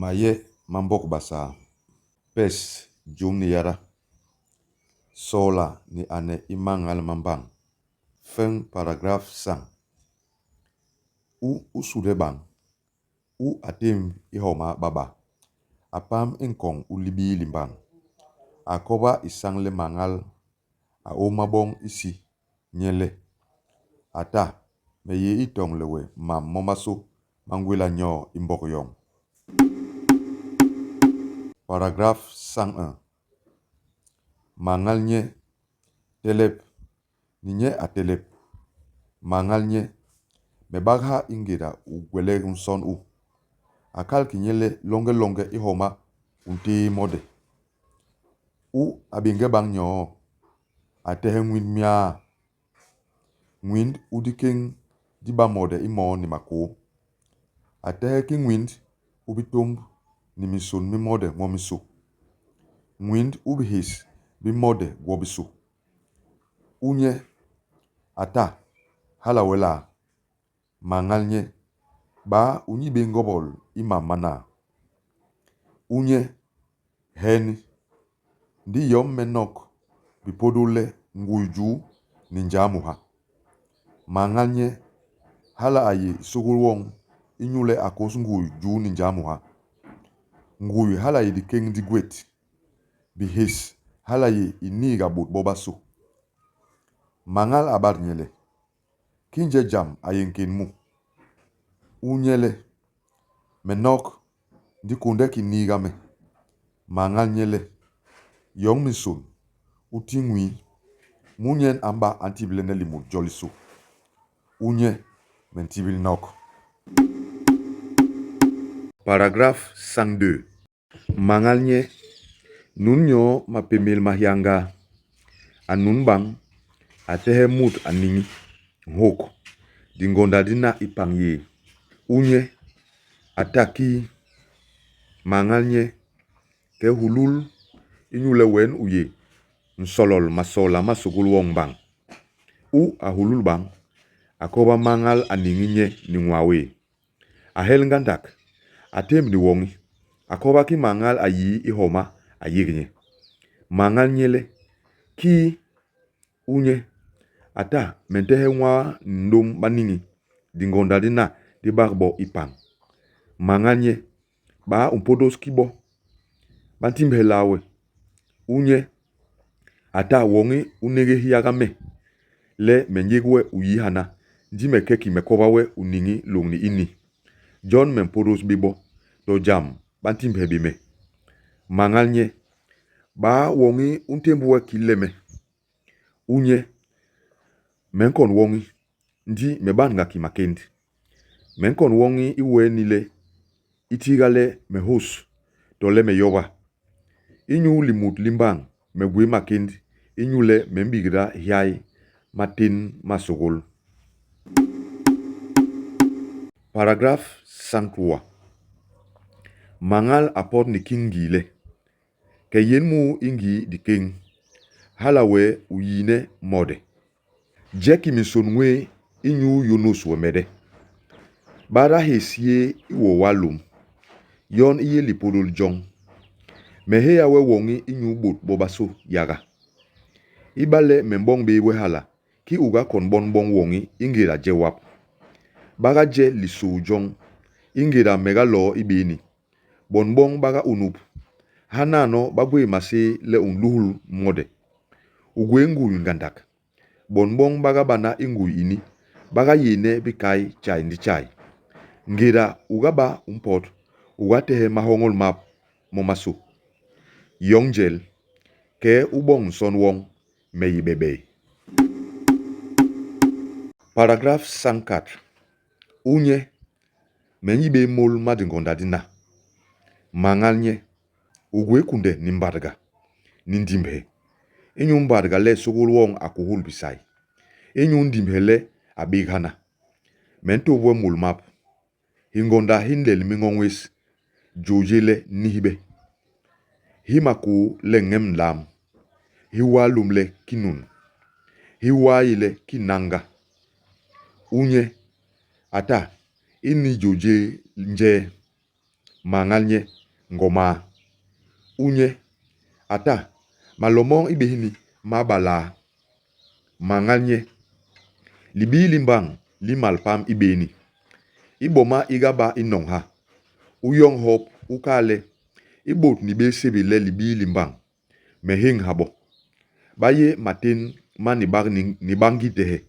Maye mambok basa pes jum ni yara sola ni ane imangal mambang feng paragraph sang u usude bang u atim ihoma baba apam inkong ulibi limbang akoba isang le mangal a omabong isi nyele ata meye itong lewe mam momaso mangwila nyo imbok yong. Paragraphe 101. Mangal nye telep ninye atelep. Mangal nye mebagha ingira ugwele unson u. Akal kinyele longe longe ihoma unti mode. U abinge bang nyo atehe ngwin mia. Ngwin udiking diba mode imo ni mako. Atehe ki ngwin ubitumb ni misun mi mode ngomisu. Ngwind ubihis bi mode gwobisu. Unye ata halawela mangal nye ba unyi be ngobol imamana. Unye hen di yom menok bipodole nguyju ninjamuha. Mangal nye hala ayi sugulwong inyule akos nguyju ninjamuha. Nguy hala yi di king di gwet. Bihis hala yi iniga bot bobasu. Mangal abar nyele. Kinje jam ayenkin mu. Unyele. Menok di kunde ki niga me. Mangal nyele. Yong misun. Uti ngui. Munyen amba antibilene limu jolisu. Unye mentibil nok. Paragraphe 102. Mangal nye nun nyo mapemil mahyanga anun bang atehe mut aningi hok dingonda dina ipang ye. Unye ataki mangal nye ke hulul inyule wen uye nsolol masola masugul wong bang. U ahulul bang akoba mangal aningi nye ningwawe. Ahel ngandak atem ni wongi akoba ki mangal ayi ihoma ayignye. Mangal nyele ki unye ata mentehe nwa ndom baningi dingonda dina di bagbo ipang. Mangal nye ba umpodos kibo bantimbe lawe. Unye ata wongi unege hiyagame le menyegwe uyihana njime keki mekobawe uningi lungni ini. John mempodos bibo do jam bantimbe bime. Mangal nye ba wongi untembuwe kileme. Unye menkon wongi ndi mebanga kimakendi. Menkon wongi iwe nile itigale mehos dole meyoba. Inyu limut limbang megwe makendi inyule membigira hiai matin masogol. Paragraphe 103. Mangal apot ni kingile. Ke yenmu ingi di king. Halawe uyine mode. Jeki misonwe inyu yunus wemede. Bara hesie iwo walum. Yon iye lipodol jong. Mehe yawe wongi inyu bot bobaso yaga. Ibale membong bewe hala. Ki uga kon bonbong wongi ingira jewap. Baga je liso jong. Ingira megalo ibini. Bonbong baga unup. Hanano bagwe mase le unluhul mode. Ugwe ngui ngandak. Bonbong baga bana ingui ini. Baga yene bikai chai ndi chai. Ngira ugaba umpot. Ugatehe mahongol map momasu. Yongjel. Ke ubong son wong meyi bebe. Paragraphe 104. Unye menyibe mol madingonda dina. Mangal nye ugwe kunde nimbarga nindimbe. Inyu mbarga le sugul wong akuhul bisai. Inyu ndimbe le abighana. Mento we mol map. Hingonda hinde limingongwes jojele nihibe. Himaku le ngem lam. Hiwa lumle kinun. Hiwa ile kinanga. Unye ata ini joje nje. mangal nye ngoma unye ata malomong ibehini mabala mangal nye libi limbang limalpam ibeni iboma igaba inong ha uyong hop ukale ibot ni be sebele libi limbang mehing habo baye matin mani bag ni bangi tehe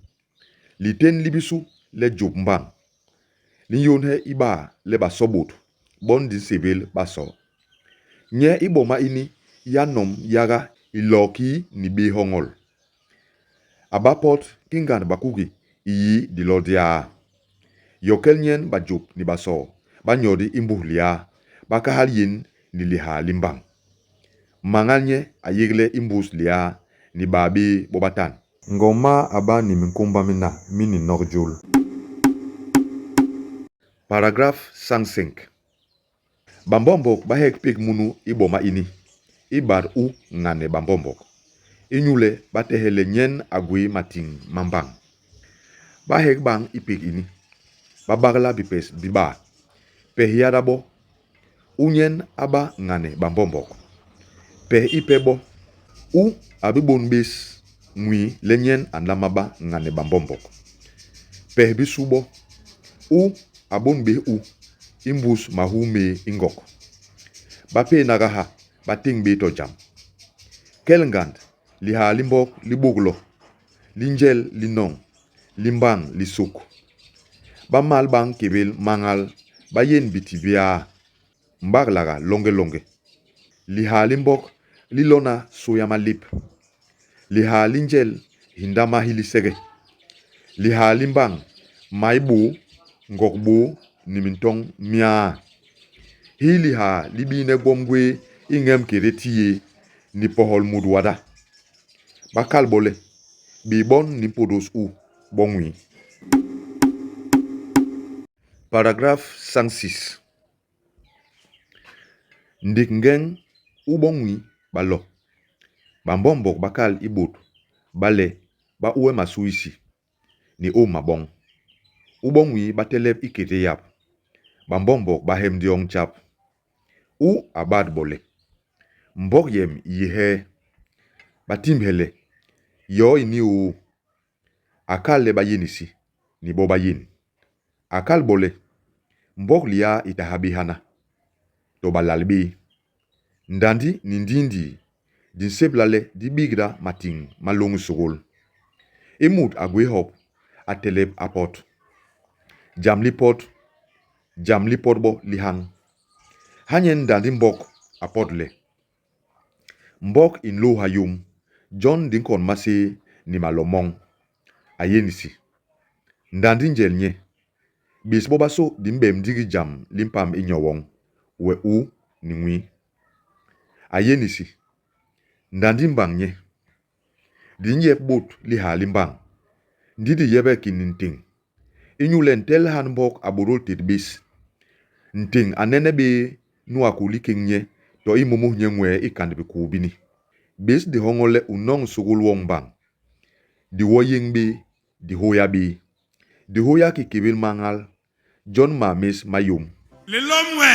liten libisu le job mbang ni yon he iba le ba sobot bon din sebel baso nye iboma ini yanom yaga iloki ni be hongol abapot kingan bakugi iyi dilodia yokel nyen ba job ni baso banyodi imbuhlia bakahal yin ni liha limbang mangal nye ayegle imbus lia ni babi bobatan ngoma aba ni minkumba mina mini norjul. Paragraphe 105. Bambombok bahek pik munu iboma ini ibar u ngane bambombok inyule batehele nyen agui mating mambang bahek bang ipik ini babagla bipes biba pehiadabo unyen aba ngane bambombok pe ipebo u abibon bis ngwi lenyen andamaba ngane bambombok pe bisubo u abon be u imbus mahume ingok bape nagaha bating be to jam kelngand liha limbok libuglo linjel linong limbang lisuk bamal bang kebel mangal bayen bitibia mbaglaga longe liha limbok lilona soyama lip liha linjel hindama hilisege liha limbang maibu ngokbu nimintong mia hiliha libine gomgwe ingem keretiye ni pohol mudwada bakal bole bibon ni podos u bongwi. Paragraphe 106. Ndikngeng ubongwi balo bambombok bakal ibot bale ba uwe masuisi ni o mabong ubongwi batelep ikete yap bambombok bahem diong chap u abad bole mbok yem yihe batim hele yo ini u akal le bayinisi ni bo bayin akal bole mbok liya itahabihana to balalbi ndandi nindindi din seblale di bigra mating malong sugol imut agwe hop atelep apot jamli pot bo lihang hanyen ndandi mbok apot le mbok in lo hayum John dinkon masi ni malomong ayenisi ndandi njel nye bis boba so dimbem digi jam limpam inyowong we u ningwi ayenisi ndandi mbang nye dinye bot liha limbang ndidi yebe kininting inyulen tel hanbok aburul titbis nting anene be nuakuli kingne to imumu nyengwe ikandbi kubini bis di hongole unong sugul wong bang di woying be di hoya be di hoya ki kibil mangal John Mamis Mayum le lomwe